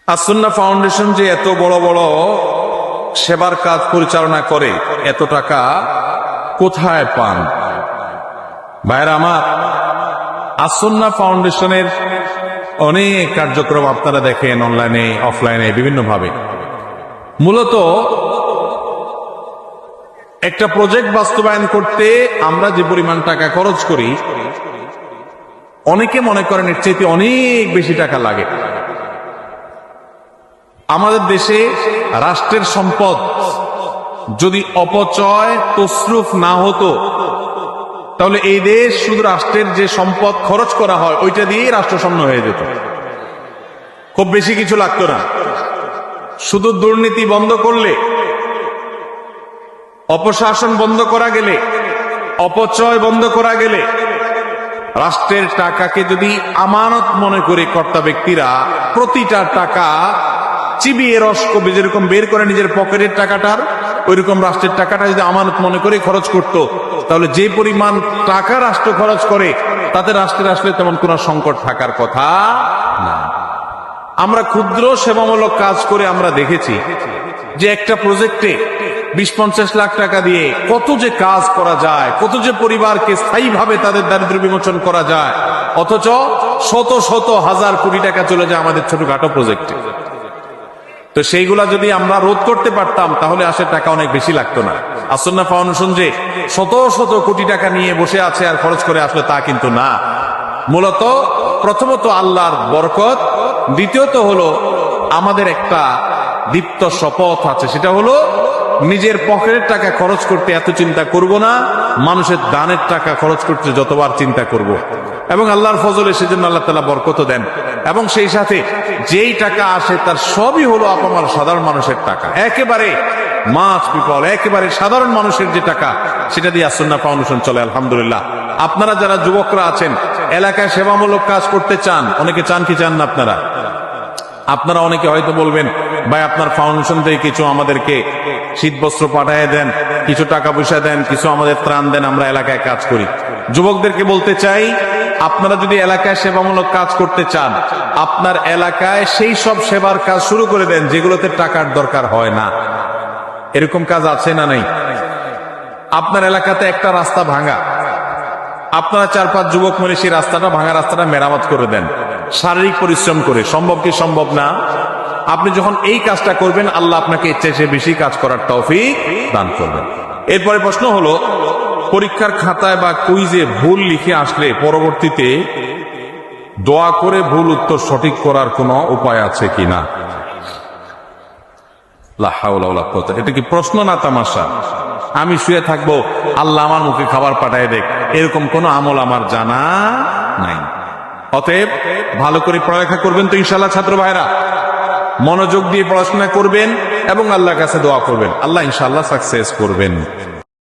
As-Sunnah foundation যে এত বড় বড় সেবার কাজ পরিচালনা করে, এত টাকা কোথায় পান? ভাইরা আমার, আসুন্নাহ ফাউন্ডেশনের অনেক কার্যক্রম আপনারা দেখেন অনলাইনে, অফলাইনে, বিভিন্ন ভাবে। মূলত একটা প্রজেক্ট বাস্তবায়ন করতে আমরা যে পরিমাণ টাকা খরচ করি, অনেকে মনে করেন এর চাইতে অনেক বেশি টাকা লাগে। আমাদের দেশে রাষ্ট্রের সম্পদ যদি অপচয় তসরুফ না হতো, তাহলে এই দেশ শুধু রাষ্ট্রের যে সম্পদ খরচ করা হয় ওইটা দিয়েই রাষ্ট্রশূন্য হয়ে যেত, খুব বেশি কিছু লাগতো না। শুধু দুর্নীতি বন্ধ করলে, অপশাসন বন্ধ করা গেলে, অপচয় বন্ধ করা গেলে, রাষ্ট্রের টাকাকে যদি আমানত মনে করে কর্তা ব্যক্তিরা প্রতিটা টাকা চিবিয়ে রস কবে যেরকম বের করে নিজের পকেটের টাকাটার, ওইরকম রাষ্ট্রের টাকাটা যদি আমানত মনে করে খরচ করত, তাহলে যে পরিমাণ টাকা রাষ্ট্র খরচ করে তাতে রাষ্ট্রের আসলে তেমন কোন সংকট থাকার কথা না। আমরা ক্ষুদ্র সেবামূলক কাজ করে আমরা দেখেছি যে একটা প্রজেক্টে 20-50 লাখ টাকা দিয়ে কত যে কাজ করা যায়, কত যে পরিবারকে স্থায়ীভাবে তাদের দারিদ্র্য বিমোচন করা যায়, অথচ শত শত হাজার কোটি টাকা চলে যায় আমাদের ছোটখাটো প্রজেক্টে। তো সেইগুলা যদি আমরা রোধ করতে পারতাম তাহলে আসলে টাকা অনেক বেশি লাগতো না। আসুন্নাহ ফাউন্ডেশন যে শত শত কোটি টাকা নিয়ে বসে আছে আর খরচ করে আসলে তা কিন্তু না। মূলত প্রথমত আল্লাহর বরকত, দ্বিতীয়ত হলো আমাদের একটা দীপ্ত শপথ আছে, সেটা হলো নিজের পকেটের টাকা খরচ করতে এত চিন্তা করব না, মানুষের দানের টাকা খরচ করতে যতবার চিন্তা করব। এবং আল্লাহর ফজলে সেজন্য আল্লাহ তাআলা বরকত দেন। এবং সেই সাথে যেই টাকা আসে তার সবই হলো আপনার সাধারণ মানুষের টাকা, একেবারে মাস পিপল, একেবারে সাধারণ মানুষের যে টাকা, সেটা দিয়ে আসুন্নাহ ফাউন্ডেশন চলে আলহামদুলিল্লাহ। আপনারা যারা যুবকরা আছেন, এলাকায় সেবামূলক কাজ করতে চান, অনেকে চান কি চান না আপনারা অনেকে হয়তো বলবেন, ভাই আপনার ফাউন্ডেশন থেকে কিছু আমাদেরকে শীত বস্ত্র পাঠিয়ে দেন, কিছু টাকা পয়সা দেন, কিছু আমাদের ত্রাণ দেন, আমরা এলাকায় কাজ করি। যুবকদেরকে বলতে চাই, আপনারা যদি এলাকায় সেবামূলক কাজ করতে চান, আপনার এলাকায় সেই সব সেবার কাজ শুরু করে দেন যেগুলোতে টাকার দরকার হয় না। এরকম কাজ আছে না নাই? আপনার এলাকাতে একটা রাস্তা ভাঙা, আপনারা 4-5 যুবক মিলে সেই রাস্তাটা, ভাঙা রাস্তাটা মেরামত করে দেন শারীরিক পরিশ্রম করে। সম্ভব কি সম্ভব না? আপনি যখন এই কাজটা করবেন, আল্লাহ আপনাকে এর চেয়ে বেশি কাজ করার তৌফিক দান করবেন। এরপরে প্রশ্ন হলো, পরীক্ষার খাতায় বা কুইজে ভুল লিখে আসলে পরবর্তীতে দোয়া করে ভুল উত্তর সঠিক করার কোনো উপায় আছে কিনা? লা হাওলা ওয়ালা কুওয়াতা। এটা কি প্রশ্ন না তামাশা? আমি শুয়ে থাকবো, আল্লাহ আমার মুখে খাবার পাঠায় দেখ, এরকম কোন আমল আমার জানা নাই। অতএব ভালো করে পড়ালেখা করবেন তো ইনশাআল্লাহ। ছাত্র ভাইরা, মনোযোগ দিয়ে পড়াশোনা করবেন এবং আল্লাহর কাছে দোয়া করবেন, আল্লাহ ইনশাআল্লাহ সাকসেস করবেন।